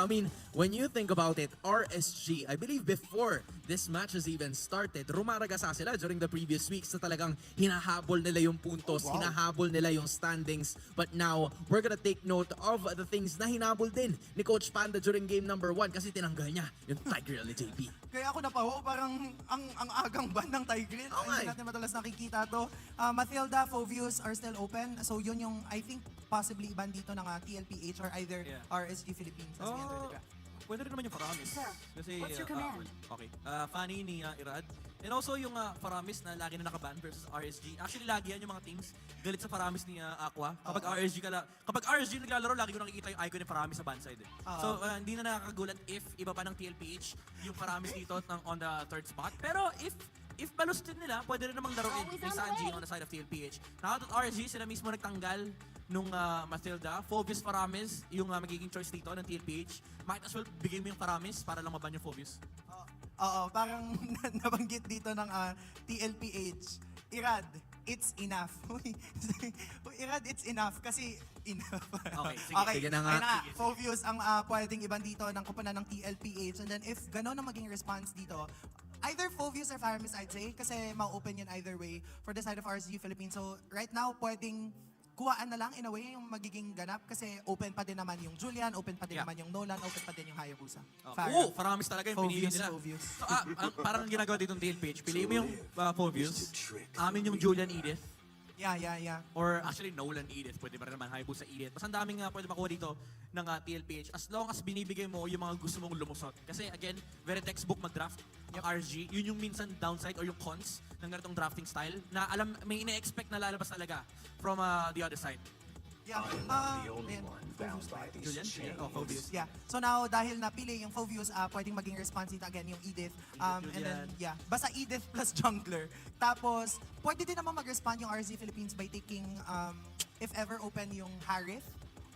mean, when you think about it, RSG, I believe before this match has even started, rumaragasa sila during the previous weeks na talagang hinahabol nila yung puntos, hinahabol nila yung standings. But now, we're gonna take note of the things na hinabol din ni Coach Panda during game number 1 kasi tinanggal niya yung Tigreal ni JP. Kaya ako napaho, parang ang agang ban ng Tigreal. Hindi natin madalas nakikita to. Mathilda, Fovius are still open. So yun yung, I think, possibly ban dito ng TLPH or either RSG Philippines as we enter the draft. Pwede rin naman yung Faramis. Kasi, What's your command? okay. Funny ni Irad. And also yung Faramis na lagi na nakaban versus RSG. Actually, lagi yan yung mga teams galit sa Faramis ni Aqua. Kapag RSG naglalaro, lagi ko nakikita yung icon ni Faramis sa ban side. So, hindi na nakakagulat if iba pa ng TLPH yung Faramis dito on the third spot. Pero if balus din nila, pwede rin namang laruin ni Sanji on the side of TLPH. Now that RSG, sila mismo nagtanggal nung Mathilda. Phobius Faramis, yung magiging choice dito ng TLPH. Might as well bigay mo yung Faramis para lang maban yung Phobius. Oo, parang nabanggit dito ng TLPH. Irad, it's enough. Irad, it's enough kasi enough. Okay, sige. Sige na nga. Ayun na, Fovius ang pwedeng iban dito ng kupunan ng TLPH. And then if gano'n ang maging response dito, either Fovius or Faramis, I'd say, kasi ma-open yun either way for the side of RSG Philippines. So right now, pwedeng kuhaan na lang in a way yung magiging ganap kasi open pa din naman yung Julian, open pa din naman yung Nolan, open pa din yung Hayabusa. Oo, Faramis talaga yung pinili nila. Fovius. So, parang ginagawa dito ng TLPH. Piliin mo yung Phobius, amin yung Julian Edith, Yeah. or actually Nolan Edith, pwede pa rin naman Hayabusa Edith. Mas ang daming pwede makuha dito ng TLPH as long as binibigay mo yung mga gusto mong lumusot. Kasi again, very textbook mag-draft ang RG. Yun yung minsan downside or yung cons ng ganitong drafting style na alam, may ina-expect na lalabas talaga from the other side. Yeah. Julian? Oh, Phobius. Yeah. So now, dahil napili yung Fovius, pwedeng maging response dito again yung Edith. And then, basta Edith plus jungler. Tapos, pwede din naman mag-respond yung RZ Philippines by taking, if ever open yung Harith,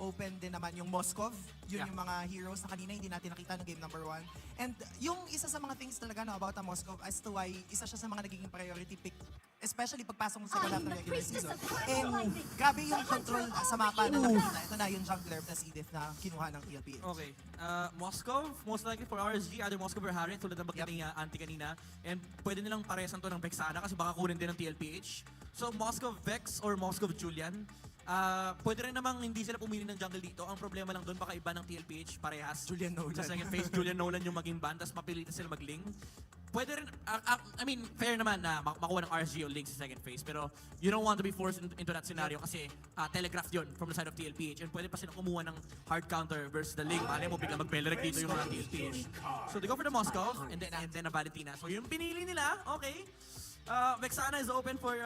open din naman yung Moskov. Yun yung mga heroes na kanina hindi natin nakita no game number 1. And yung isa sa mga things talaga no, about Moskov as to why isa siya sa mga nagiging priority pick, especially pagpasok mo sa wala ng regular season. And grabe yung control sa mapa na nakita. Ito na yung jungler plus Edith na kinuha ng TLPH. Okay. Moskov, most likely for RSG, either Moskov or Harith, tulad ng bagay ni Auntie kanina. And pwede nilang paresan to ng Vexana kasi baka kunin din ng TLPH. So Moskov Vex or Moskov Julian, pwede rin namang hindi sila pumili ng jungle dito. Ang problema lang doon, baka iba ng TLPH parehas. Julian Nolan. Sa second phase, Julian Nolan yung maging ban, tapos mapilitan sila mag-ling. Pwede rin, I mean, fair naman na makuha ng RSG o Link sa second phase, pero you don't want to be forced into that scenario kasi telegraphed yun from the side of TLPH and pwede pa silang kumuha ng hard counter versus the Link. Malay mo, biglang mag-Beleric dito yung mga TLPH. So they go for the Moskov and then a Valentina. So yung pinili nila, okay. Vexana is open for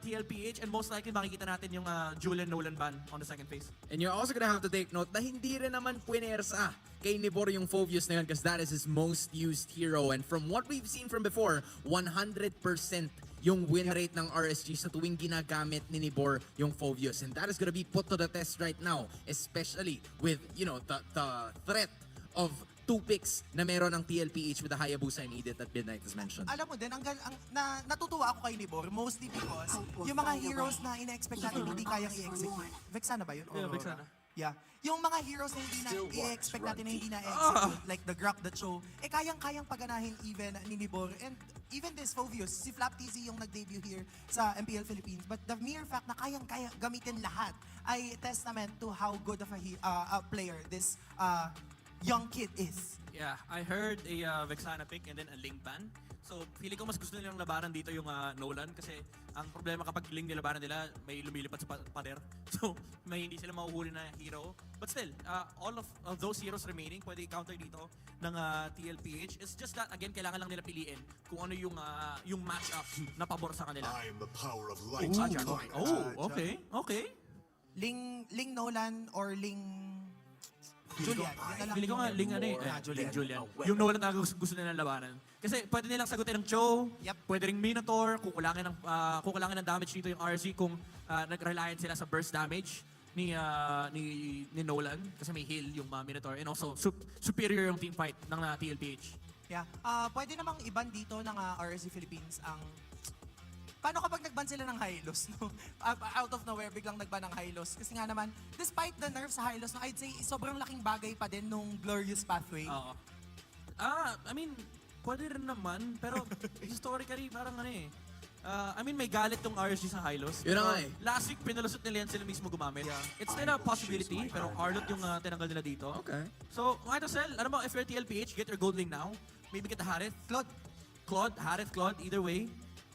TLPH and most likely makikita natin yung Julian Nolan ban on the second phase. And you're also gonna have to take note na hindi rin naman puwersa kay Nibor yung Phobius na yun because that is his most used hero. And from what we've seen from before, 100% yung win rate ng RSG sa tuwing ginagamit ni Nibor yung Phobius. And that is gonna be put to the test right now, especially with, you know, the threat of 2 picks na meron ng TLPH with the Hayabusa and Edith that Midnight has mentioned. Alam mo din, natutuwa ako kay Nibor mostly because yung mga heroes na ina-expect natin hindi kayang i-execute. Vexana ba yun? Yeah, Vexana. Yeah. Yung mga heroes na hindi na i-expect natin na hindi na i-execute, like the Grok, the Cho, kayang-kayang paganahin even ni Nibor. And even this Phovius, si Flap TZ yung nag-debut here sa MPL Philippines. But the mere fact na kayang-kaya gamitin lahat ay testament to how good of a player this young kid is. Yeah, I heard a Vexana pick and then a Link ban. So, feeling ko mas gusto nilang labanan dito yung Nolan kasi ang problema kapag Link nilabanan nila, may lumilipat sa pader. So, may hindi sila mahuhuli na hero. But still, all of those heroes remaining, pwede i-counter dito ng TLPH. It's just that, again, kailangan lang nila piliin kung ano yung match-up na pabor sa kanila. I am the power of light. Okay. Ling Nolan or Ling Julian. Feeling ko nga, Ling Julian. Yung Nolan na gusto nilang labanan. Kasi pwede nilang sagutin ng Cho, pwede ring Minotaur, kukulangin ng damage dito yung RZ kung nag-reliant sila sa burst damage ni Nolan kasi may heal yung Minotaur and also superior yung team fight ng TLPH. Yeah. Pwede namang iban dito ng RZ Philippines ang paano kapag nagban sila ng Hylos, no? Out of nowhere, biglang nagban ng Hylos. Kasi nga naman, despite the nerfs sa Hylos, no, I'd say sobrang laking bagay pa din nung Glorious Pathway. Oo. I mean, pwede rin naman, pero historically, parang ano eh. I mean, may galit tong RSG sa Hylos. Yun na Pero nga eh. Last week, pinalusot nila yan sila mismo gumamit. It's still a possibility, pero Arlot yung tinanggal nila dito. Okay. So, might as well, alam mo, if you're TLPH, get your gold link now. Maybe get a Harith. Harith, Claude, either way.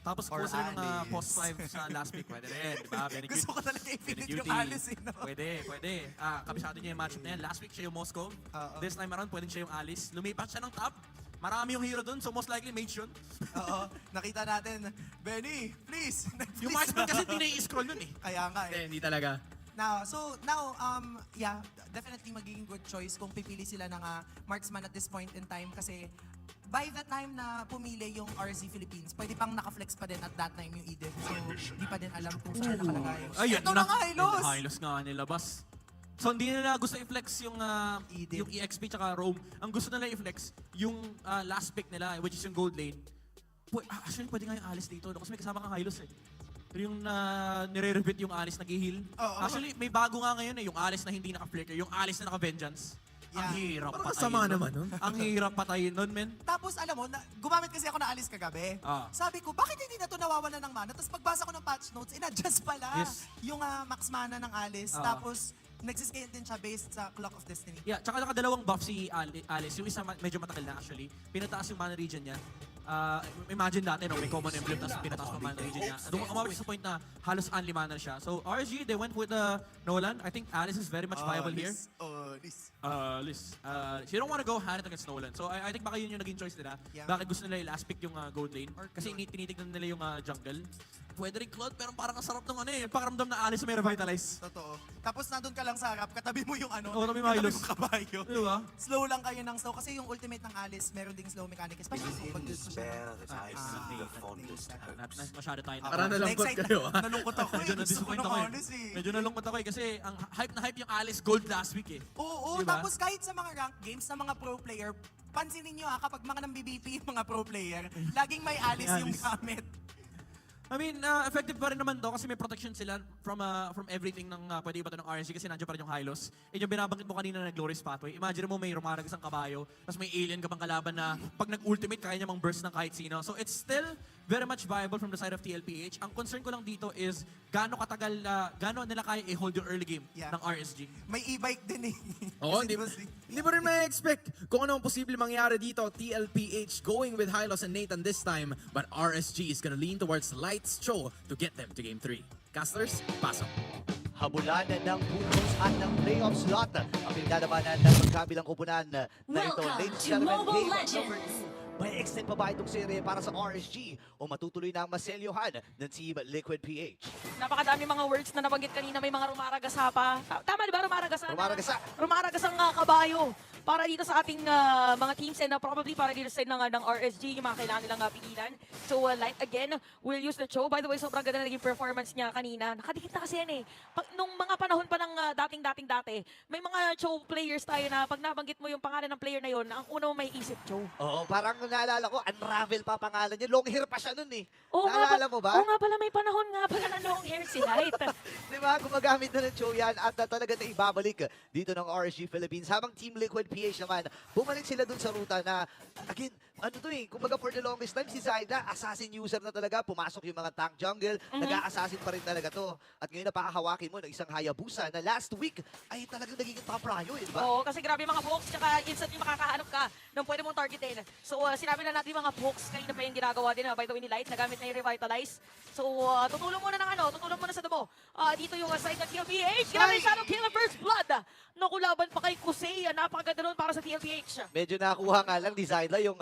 Tapos Or kuha sila ng Alice. post 5 sa last week. Pwede rin, di ba? Very Gusto good. ko talaga i-finish Very yung cutie. Alice, eh, no? Pwede. Kabisado niya yung matchup na yan. Last week siya yung Moscow. This time around, pwede siya yung Alice. Lumipat siya ng top. Marami yung hero dun, so most likely mage yun. Oo, nakita natin, Benny, please. Yung marksman kasi tinai-scroll nun eh. Kaya nga eh. Hindi talaga. Now, yeah, definitely magiging good choice kung pipili sila ng marksman at this point in time kasi by the time na pumili yung RZ Philippines, pwede pang naka-flex pa din at that time yung Edith. So, di pa din alam kung saan nakalagay. Ayun Ito na nga, Hylos! Hylos nga nilabas. So hindi nila gusto i-flex yung Edith. yung EXP tsaka Rome. Ang gusto nila i-flex yung last pick nila, which is yung gold lane. Actually, pwede nga yung Alice dito, no? Kasi may kasama kang Hylos eh. Pero yung nire-repeat yung Alice nag-heal. Oo. Actually, may bago nga ngayon eh, yung Alice na hindi naka-flicker, yung Alice na naka-vengeance. Ang Yeah. hirap Parang patayin kasama nun. naman nun. Ang hirap patayin nun, men. Tapos alam mo, gumamit kasi ako na Alice kagabi. Sabi ko, bakit hindi na to nawawalan ng mana? Tapos pagbasa ko ng patch notes, in-adjust pala Yes. yung max mana ng Alice. Tapos nagsiscale din siya based sa Clock of Destiny. Yeah, tsaka nakadalawang buff si Alice. Yung isa medyo matagal na actually. Pinataas yung mana region niya. Imagine dati, no, may common emblem tapos pinataas yung mana region niya. Doon umabot sa point na halos unli mana siya. So RSG, they went with Nolan. I think Alice is very much viable here. Alice. She don't want to go hand against Nolan. So I think baka yun yung naging choice nila. Yeah. Bakit gusto nila yung last pick yung gold lane. Kasi tinitignan nila yung jungle. Pwede rin Claude, pero parang ang sarap ng ano eh. Pakiramdam na Alice may revitalize. Totoo. Tapos nandun ka lang sa harap, katabi mo yung Oo, tabi mo Hylos. yung kabayo. Di ba? Slow lang kayo ng slow. Kasi yung ultimate ng Alice, meron ding slow mechanic. Especially kung pag-use mo siya. Masyado tayo na. Parang nalungkot Na-excite kayo, na- Nalungkot ako eh. Medyo Gusto ko na-disappoint ng ako eh. Alice eh. Medyo nalungkot ako eh kasi ang hype na hype yung Alice Gold last week eh. Oo, Diba? tapos kahit sa mga rank games, sa mga pro player, pansinin nyo kapag mga nang-BBP yung mga pro player, laging may Alice yung Alice. gamit. I mean, effective pa rin naman to kasi may protection sila from everything ng pwede iba ng RNG kasi nandiyan pa rin yung Hylos. Yung binabanggit mo kanina na Glorious Pathway. Imagine mo may rumaragas ang kabayo, tapos may alien ka pang kalaban na pag nag-ultimate, kaya niya mang burst ng kahit sino. So it's still very much viable from the side of TLPH. Ang concern ko lang dito is gaano katagal, gaano nila kaya i-hold yung early game Yeah. ng RSG. May e-bike din eh. Oo, Kasi hindi mo rin may expect kung ano ang posible mangyari dito. TLPH going with Hylos and Nathan this time, but RSG is gonna lean towards Lights Cho to get them to Game 3. Casters, pasok. Habulanan ng puntos at ng playoff slot. Ang pinagdadamanan ng magkabilang kupunan na ito. Welcome Late to settlement Mobile game Legends. number 2. May extend pa ba itong serye para sa RSG o matutuloy na ang maselyohan ng Team Liquid PH? Napakadami mga words na nabanggit kanina, may mga rumaragasa pa. Tama di ba, rumaragasa? Rumaragasa. Rumaragas ang kabayo para dito sa ating mga teams and probably para dito sa ng RSG, yung mga kailangan nilang pigilan. So, Light again, will use the Cho. By the way, sobrang ganda na naging performance niya kanina. Nakadikit na kasi yan eh. Nung mga panahon pa ng dating-dati, may mga Cho players tayo na pag nabanggit mo yung pangalan ng player na yun, ang una mo may isip Cho. Oo, parang naalala ko, Unravel pa pangalan niya. Long hair pa siya nun eh. Oo nga Naalala mo ba? Oo nga pala, may panahon nga pala na long hair si Light. Di ba? Gumagamit na ng show yan at talaga na ibabalik dito ng RSG Philippines. Habang Team Liquid PH naman, bumalik sila dun sa ruta na, again, ano to eh, kumbaga for the longest time, si Zyda, assassin user na talaga, pumasok yung mga tank jungle, nag-a-assassin pa rin talaga to. At ngayon napakahawakin mo ng isang Hayabusa na last week ay talagang naging top rayo eh, di ba? Oo, kasi grabe yung mga pokes, tsaka instantly makakahanap ka nung pwede mong targetin. So, sinabi na natin yung mga pokes, kanina pa yung ginagawa din, by the way, ni Light, nagamit na yung Revitalize. So, tutulong muna sa demo. Dito yung side ng TLPH, grabe yung Shadow Killer First Blood. Nakulaban pa kay Kusei, napakaganda nun para sa TLPH. Medyo nakuha nga lang ni Zyda yung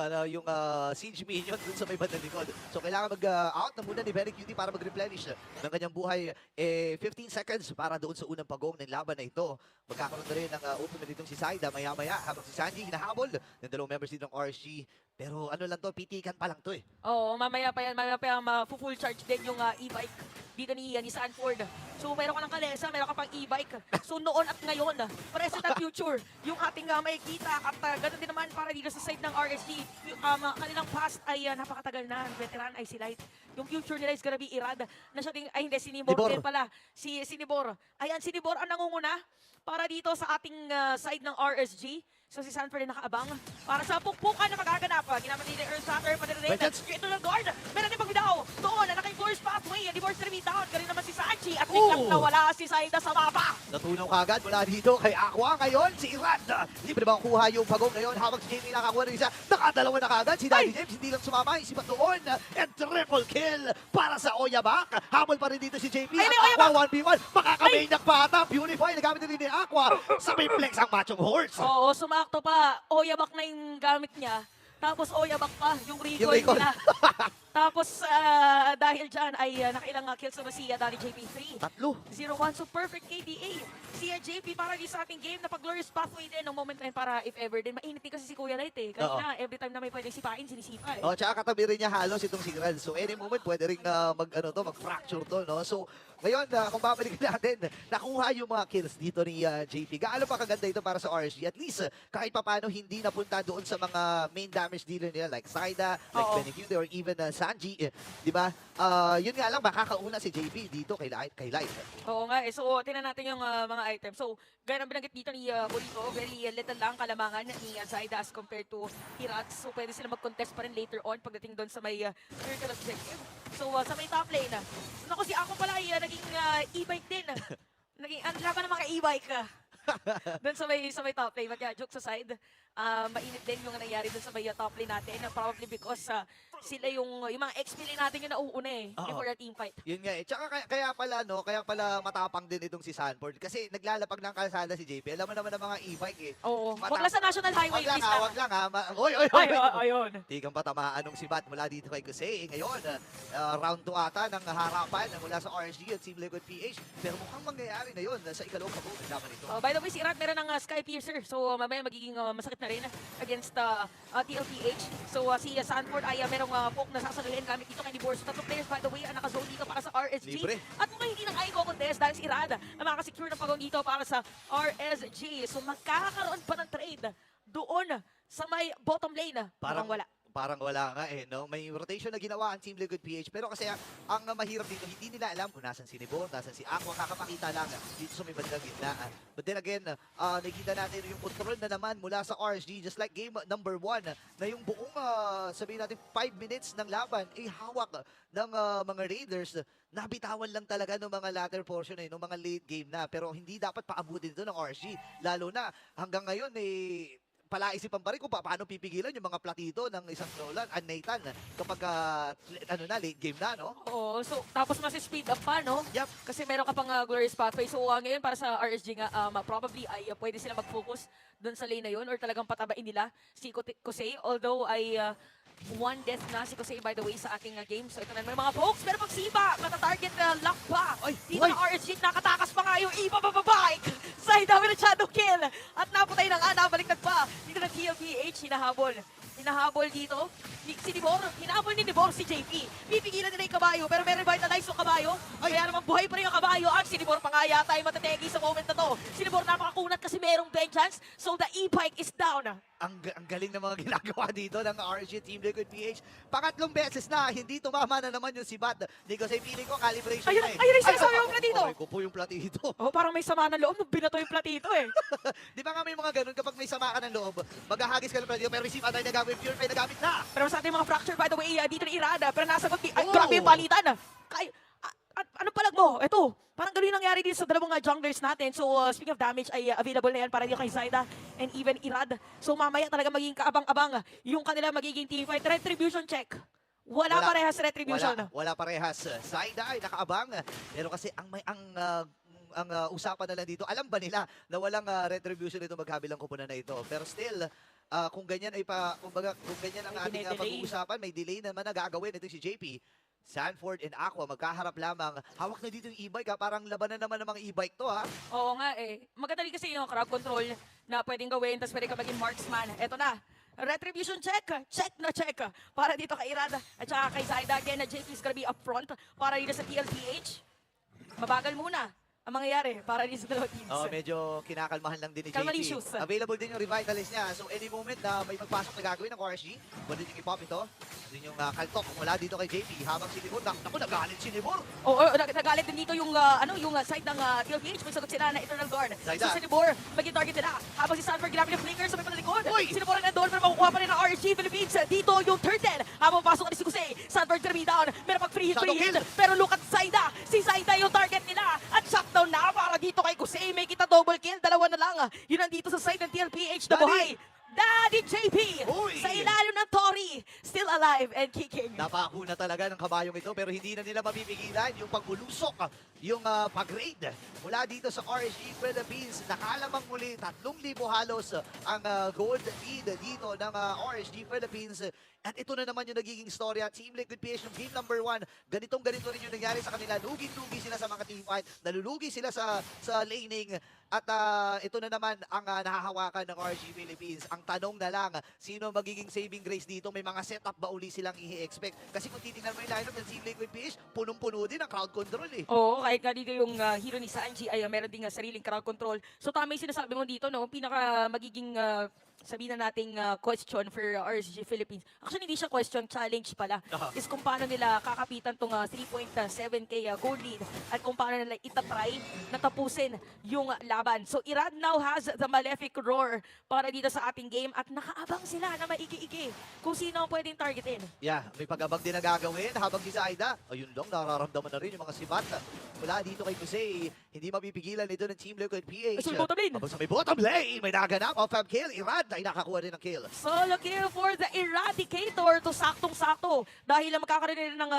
siege minion dun sa may bandang likod. So kailangan mag-out na muna ni Very Cutie para mag-replenish ng kanyang buhay. 15 seconds para doon sa unang pagong ng laban na ito. Magkakaroon na rin ng ultimate itong si Zyda maya-maya habang si Sanji hinahabol ng dalawang members dito ng RSG. Pero ano lang to, pitikan pa lang to eh. Oo, mamaya pa yan, full charge din yung e-bike dito ni Sanford. So meron ka ng kalesa, meron ka pang e-bike. So noon at ngayon, present at future, yung ating makikita at ganun din naman para dito sa side ng RSG. Yung kanilang past ay napakatagal na, veteran ay si Light. Yung future nila is gonna be Irad. Na siya ay hindi, si Nibor Nibor. din pala. Si Nibor. Ayan, si Nibor ang nangunguna para dito sa ating side ng RSG. So si Sanford ay nakaabang para sa pukpukan na magaganap. Ginamit ni Earth Satter, pati rin. Wait, Straight to the guard. Meron din pagbidaw. Doon, naka Force pathway. Divorce na rin down. Galing naman si Sanchi. At biglang nawala si Saida sa mapa. Natunaw kagad mula dito kay Aqua. Ngayon, si Irad. Libre ba kuha yung pagong ngayon? Habang si Jamie nakakuha ng isa. Nakadalawa na kagad. Si Daddy James hindi lang sumama. Isipat doon. And triple kill para sa Oyabak. Habol pa rin dito si JP. Ay, At may Aqua 1v1. Makakamainyak pa ata. Purify. Nagamit din ni Aqua. Sa may flex ang machong horse. Oo, sumakto pa. Oyabak na yung gamit niya. Tapos Oyabak pa yung Yung recoil recoil. nila. Tapos dahil dyan ay nakailang kills na si Daddy JP3. Tatlo. 0-1, so perfect KDA. Si JP para di sa ating game na pag-glorious pathway din ng moment na yun para if ever din. Mainit din kasi si Kuya Light eh. Kanina, every time na may pwedeng sipain, sinisipa eh. Oh, tsaka katabi rin niya halos itong si Red. So any moment pwede rin mag-fracture to, no? So ngayon, kung babalikin natin, nakuha yung mga kills dito ni JP. Gaano pa kaganda ito para sa RSG? At least, kahit papano hindi napunta doon sa mga main damage dealer nila like Saida, like Oo. Benecude, or even Sanji. Di ba? Yun nga lang, makakauna si JP dito kay Light. Oo nga eh. So, tingnan natin yung mga items. So, gaya ng binanggit dito ni Bolito, very little lang kalamangan ni Zaida as compared to Hirat. So, pwede sila mag-contest pa rin later on pagdating doon sa may circle objective. So, sa may top lane, naku si ako pala ay naging e-bike din. Naging, ang laban ng mga e-bike. Doon sa may top lane. But yeah, jokes aside, mainit din yung nangyari doon sa may top lane natin. Probably because sila yung mga XP lane natin yung nauuna eh. Oo. Before the team fight. Yun nga eh. Tsaka kaya pala matapang din itong si Sanford. Kasi naglalapag ng kalsada si JP. Alam mo naman ng mga e-bike eh. Oo. Matapang. Wag lang sa National Highway. Wag lang please ha, lang. wag lang ha. Oy, oy, Ay, oy. ayun. Tikang patamaan nung si Bat mula dito kay Kusei. Ngayon, round 2 ata ng harapan mula sa RSG at Team Liquid PH. Pero mukhang mangyayari na yun sa ikalawang kabuhin naman ito. By the way, si Irat meron ng Sky Piercer. So, mamaya magiging masakit na rin against TLPH. So, si Sanford ay merong poke na sasaluhin gamit dito kay Nibor. So, tatlong players, by the way, ang naka-zone dito para sa RSG. Libre. At mukhang hindi na kaya contest dahil si Irad na makasecure ng pagong dito para sa RSG. So, magkakaroon pa ng trade doon sa may bottom lane. Mukhang wala. Parang wala nga eh, no? May rotation na ginawa ang Team Liquid PH. Pero kasi ang mahirap dito, hindi nila alam kung nasan si Nebo, nasan si Aqua. Kakapakita lang dito sa may bandang gitna. But then again, nakikita natin yung control na naman mula sa RSG. Just like game number 1, na yung buong, sabihin natin, 5 minutes ng laban, ay hawak ng mga Raiders. Nabitawan lang talaga ng mga latter portion eh, ng mga late game na. Pero hindi dapat paabutin ito ng RSG. Lalo na hanggang ngayon eh, palaisipan pa rin kung paano pipigilan yung mga platito ng isang Nolan at Nathan kapag late game na, no? Oo, so tapos mas speed up pa, no? Yup. Kasi meron ka pang glorious pathway. So ngayon para sa RSG nga, probably ay pwede sila mag-focus doon sa lane na yun or talagang patabain nila si Kusei. Although ay one death na si Kusei by the way sa ating game. So ito na may mga folks. Pero pagsiba, mata-target lock pa. Ay, Dito ay. ng RSG, nakatakas pa nga yung ibabababike. Sa dami ng shadow kill. At naputay na nga, nabaliktad pa. Dito ng TLPH, hinahabol. Hinahabol dito. Si Nibor, hinahabol ni Nibor si JP. Pipigilan nila yung kabayo, pero may revitalize yung kabayo. Kaya naman buhay pa rin yung kabayo. At si Nibor pa nga yata ay matategi sa moment na to. Si Nibor napakakunat kasi merong vengeance. So the e-bike is down. Ang galing ng mga ginagawa dito ng RSG Team Liquid PH. Pangatlong beses na, hindi tumama na naman yung si Bat. Hindi ko sa piling ko, calibration Ayun, na eh. ayun yung sinasabi yung platito. Aray ko po yung platito. Oh, parang may sama ng loob nung binato yung platito eh. Di ba nga may mga ganun kapag may sama ka ng loob, maghahagis ka ng platito, pero receive atay na gamit, purify na gamit na. Pero sa ating mga fracture, by the way, dito ni Irada. Pero nasagot ni... Ay, Oh. grabe yung palitan. Ano palag mo? Ito, parang gano'n yung nangyari dito sa dalawang junglers natin. So, speaking of damage, ay available na yan para dito kay Zaida and even Irad. So, mamaya talaga magiging kaabang-abang yung kanila magiging team fight. Retribution check. Wala parehas retribution. Wala parehas. Zaida ay nakaabang. Pero kasi ang usapan na lang dito, alam ba nila na walang retribution ito magkabilang kupunan na ito? Pero still, kung ganyan ay kung ganyan ang May ating dinedelay. pag-uusapan, may delay naman na gagawin ito si JP. Sanford and Aqua magkaharap lamang. Hawak na dito yung e-bike ha. Parang labanan naman ng mga e-bike to ha. Oo nga eh. Maganda rin kasi yung crowd control na pwedeng gawin, tapos pwede ka maging marksman. Eto na. Retribution check. Check na check. Para dito kay Irada at saka kay Zaida. Again, na JP is gonna be up front para dito sa TLPH. mabagal muna ang mangyayari para rin sa dalawang teams. Oh, medyo kinakalmahan lang din ni Kalma JP. issues. Available din yung Revitalist niya. So any moment na may magpasok na gagawin ng RSG, pwede nyo i-pop ito. Yun yung kaltok mula dito kay JP. Habang si Libor, naku, nagalit si Libor. Oo, nagalit din dito yung yung side ng TLPH. May sagot sila na Eternal Guard. Zaida. So si Libor, maging target nila. Habang si Sanford, ginamit yung flicker sa may panalikod. Uy! Si Libor ang nandun, pero makukuha pa rin ng RSG Philippines. Dito yung turtle. Habang pasok ni si Jose, Sanford gonna be down. Meron pag free hit. Shadow kill. Pero look at Zaida. Si Zaida yung target nila. At shutdown na para dito kay Jose. May kita double kill. Dalawa na lang. Yun nandito sa side ng TLPH na Daddy. buhay. Daddy JP Uy! sa ilalim ng Tori, still alive and kicking. Napako na talaga ng kabayong ito pero hindi na nila mapipigilan yung pagbulusok, yung pag-raid mula dito sa RSG Philippines. Nakalamang muli 3,000 halos ang gold lead dito ng RSG Philippines. At ito na naman yung nagiging storya. Team Liquid PH ng game number 1. Ganito rin yung nangyari sa kanila. Lugi-lugi sila sa mga team fight. Nalulugi sila sa laning. At ito na naman ang nahahawakan ng RSG Philippines. Ang tanong na lang, sino magiging saving grace dito? May mga setup ba uli silang i-expect? Kasi kung titingnan mo yung lineup ng Team Liquid PH, punong-puno din ang crowd control eh. Oo, kahit nga dito yung hero ni Sanji ay meron din sariling crowd control. So tama yung sinasabi mo dito, no? Pinaka magiging sabihin na nating question for RSG Philippines. Actually, hindi siya question, challenge pala. Is kung paano nila kakapitan tong 3.7k gold lead at kung paano nila itatry na tapusin yung laban. So Irad now has the Malefic Roar para dito sa ating game at nakaabang sila na maigi-igi kung sino ang pwedeng targetin. Yeah, may pag-abang din na gagawin habang si Zaida. Ayun lang, nararamdaman na rin yung mga sibat. Mula dito kay Jose, hindi mapipigilan ito ng Team Liquid PH. Sa bottom lane. Habang sa may bottom lane, may naganap. Off-fab kill, Irad ay nakakuha rin ng kill. Solo kill for the Eradicator to saktong-sakto dahil magkakaroon rin ng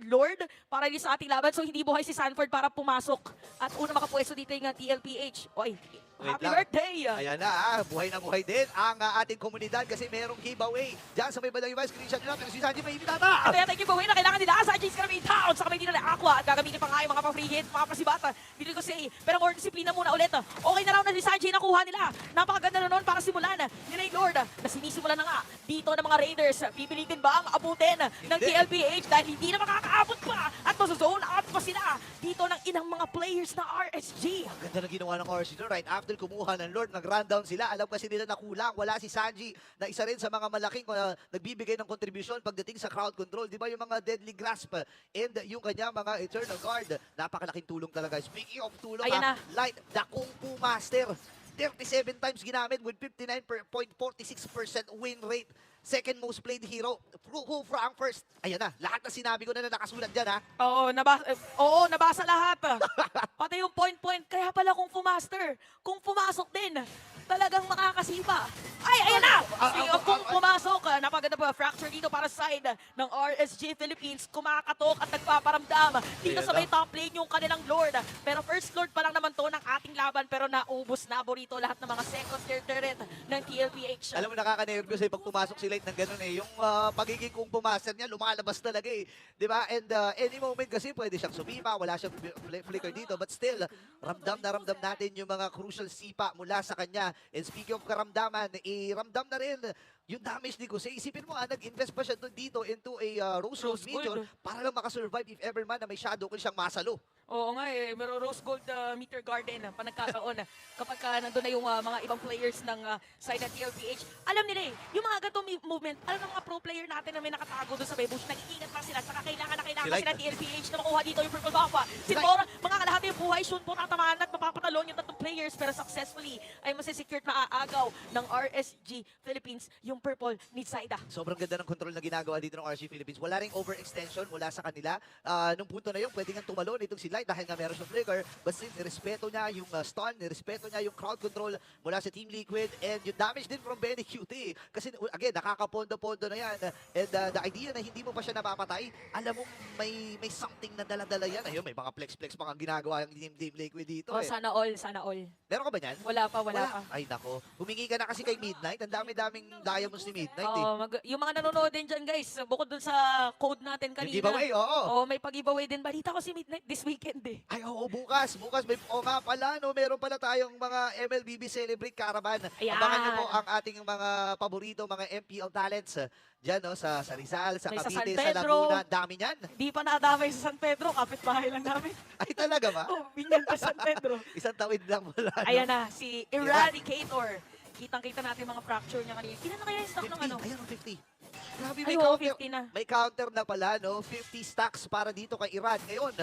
Lord para rin sa ating laban. So hindi buhay si Sanford para pumasok at una makapwesto dito yung TLPH. Oy, Wait happy lang. birthday! Ayan na, buhay na buhay din ang ating komunidad kasi merong giveaway. Diyan sa may bandang iba, screenshot nyo lang. Pero si Sanji may imitata. Kaya thank you giveaway na kailangan nila. Sanji's gonna be down. Saka may dito na Aqua. At gagamitin pa nga yung mga pa-free hit, mga pasibata. Dito ko say, pero more disiplina muna ulit. Okay na raw na si Sanji nakuha nila. Napakaganda na noon para simulan. Nila yung Lord na sinisimulan na nga dito ng mga Raiders. Pipilitin ba ang abutin ng Hindi. TLPH dahil hindi na makakaabot pa at maso-zone out pa sila dito ng inang mga players na RSG. Ganda na ginawa ng RSG doon. Right after kumuha ng Lord, nag-rundown sila. Alam kasi nila na kulang. Wala si Sanji na isa rin sa mga malaking nagbibigay ng contribution pagdating sa crowd control. Di ba yung mga Deadly Grasp and yung kanya mga Eternal Guard. Napakalaking tulong talaga. Speaking of tulong, Ayan na. Light, the Kung Fu Master. 37 times ginamit with 59.46% win rate. Second most played hero. Who Frank first. Ayan na. Lahat na sinabi ko na nakasulat dyan ha. Oo, nabasa lahat. Pati yung point-point. Kaya pala kung Master, kung pumasok din, talagang makakasipa. Ay, ayan na! Kung pumasok, napaganda pa fracture dito para sa side ng RSG Philippines. Kumakatok at nagpaparamdam dito sa may top lane yung kanilang Lord. Pero first Lord pa lang naman to ng ating laban pero naubos na borito lahat ng mga second tier turret ng TLPH. Alam mo, nakaka-nervous eh pag pumasok si Light ng ganun eh. Yung pagiging kung pumaster niya, lumalabas talaga eh. Di ba? And any moment kasi pwede siyang sumima, wala siyang flicker dito. But still, ramdam na ramdam natin yung mga crucial sipa mula sa kanya. And speaking of karamdaman, ramdam na rin yung damage ni Jose. Isipin mo, nag-invest pa siya dito into a Rose Gold Rose Major Gold. para lang makasurvive if ever man na may shadow kill siyang masalo. Oo nga eh, pero Rose Gold Meteor Garden pa nagkakaon kapag nandun na yung mga ibang players ng side ng TLPH. Alam nila eh, yung mga ganitong movement, alam ng mga pro player natin na may nakatago doon sa may bush, nag-iingat pa sila, saka kailangan Si sila Light. ng TLPH na makuha dito yung purple buff. Si Light. Bora, mga kalahati yung buhay, shoot po natamaan at mapapatalon yung tatlong players pero successfully ay masisecure na aagaw ng RSG Philippines yung purple ni Zaida. Sobrang ganda ng control na ginagawa dito ng RSG Philippines. Wala ring overextension mula sa kanila. Nung punto na yun, pwede nga tumalon itong si Light dahil nga meron siyang flicker. But still, nirespeto niya yung stun, nirespeto niya yung crowd control mula sa Team Liquid and yung damage din from Benny QT. Kasi again, nakakapondo-pondo na yan. And the idea na hindi mo pa siya napapatay, alam mo may something na dala-dala yan. Ayun, may mga flex-flex mga ginagawa yung Team Liquid dito. Oh, Eh. sana all, sana all. Meron ka ba niyan? Wala pa, wala pa. Ay nako, humingi ka na kasi kay Midnight. Ang dami-daming diamond Demons ni Midnight eh. Yung mga nanonood din dyan guys, bukod dun sa code natin kanina. Yung giveaway, oo. May pag-giveaway din. Balita ko si Midnight this weekend eh. Ay, oo, bukas may, nga pala, no, meron pala tayong mga MLBB Celebrate Caravan. Ayan. Abangan nyo po ang ating mga paborito, mga MPL talents. Dyan, no, sa Rizal, sa May sa Cavite, San sa Pedro. Laguna, dami niyan. Di pa nadamay sa San Pedro, kapitbahay lang namin. Ay, talaga ba? Binyan pa San Pedro. Isang tawid lang wala. no? Ayan na, si Eradicator. Kitang-kita natin mga fracture niya kanina. Kailan na kaya yung stock 50. ng ano? Ayan, 50. Grabe, Ay, may oo, counter. 50 na. May counter na pala, no? 50 stacks para dito kay Iran. Ngayon,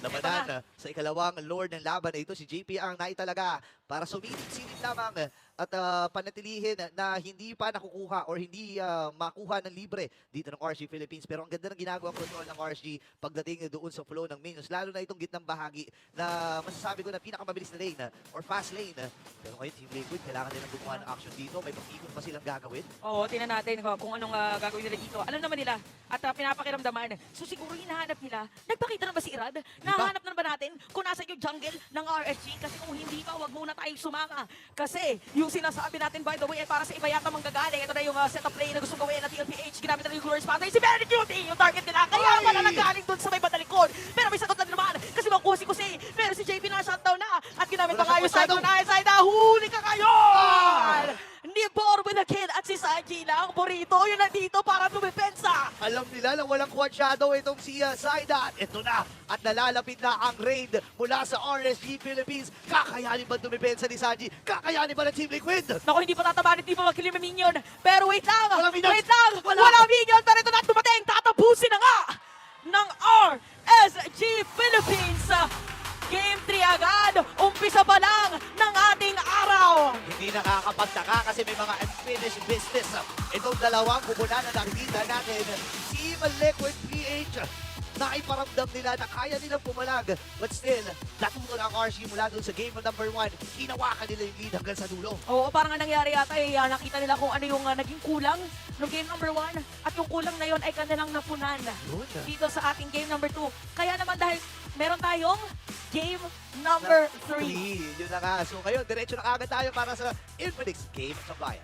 labanan sa ikalawang Lord ng laban na ito, si JP ang naitalaga para sumilip-silip lamang at panatilihin na hindi pa nakukuha or hindi makuha ng libre dito ng RSG Philippines. Pero ang ganda ng ginagawa control ng RSG pagdating doon sa flow ng minions, lalo na itong gitnang bahagi na masasabi ko na pinakamabilis na lane or fast lane. Pero ngayon, Team Liquid, kailangan nilang gumawa ng action dito. May pag-ikot pa silang gagawin. Oo, tingnan natin kung anong gagawin nila dito. Alam naman nila at pinapakiramdaman. So siguro hinahanap nila. Nagpakita na ba si Irad? Nahanap na ba natin kung nasa yung jungle ng RSG? Kasi kung hindi pa, wag muna tayong sumama. Kasi yung sinasabi natin, by the way, ay para sa iba yata manggagaling. Ito na yung setup play na gusto gawin ng TLPH. Ginamit na yung Glorious Pathway. Si Very Duty yung target nila. Kaya pala nagaling dun sa may batalikod. Pero may sagot na naman. Kasi makuha si Kusey. Pero si JP na shutdown na. At ginamit pa kayo sa side na huli ka kayo! Ni Bor with a kill at si Saji lang. Burrito yun nandito para tumipensa. Alam nila na walang quad shadow itong si Saida. Ito na at nalalapit na ang raid mula sa RSG Philippines. Kakayanin ba dumipensa ni Saji? Kakayanin ba ng Team Liquid? Naku, hindi pa tatabanin, hindi pa magkilim ng minion. Pero wait lang! Walang minions! Wait lang! Wala! Walang minion! Pero ito na dumating! Tatapusin na nga ng RSG Philippines! Game 3 agad! Umpisa pa lang ng ating araw! Hindi nakakapagtaka kasi may mga unfinished business. Itong dalawang kubunan na nakikita natin, Team Liquid PH, naiparamdam nila na kaya nilang pumalag. But still, natuto ng RSG mula doon sa game number 1. Hinawakan nila yung lead hanggang sa dulo. Oo, parang ang nangyari yata nakita nila kung ano yung naging kulang ng game number 1 at yung kulang na yon ay kanilang napunan Yun. dito sa ating game number 2. Kaya naman dahil meron tayong game number 3. Yun na nga. So ngayon, diretso na agad tayo para sa Infinix Game sa Bayan.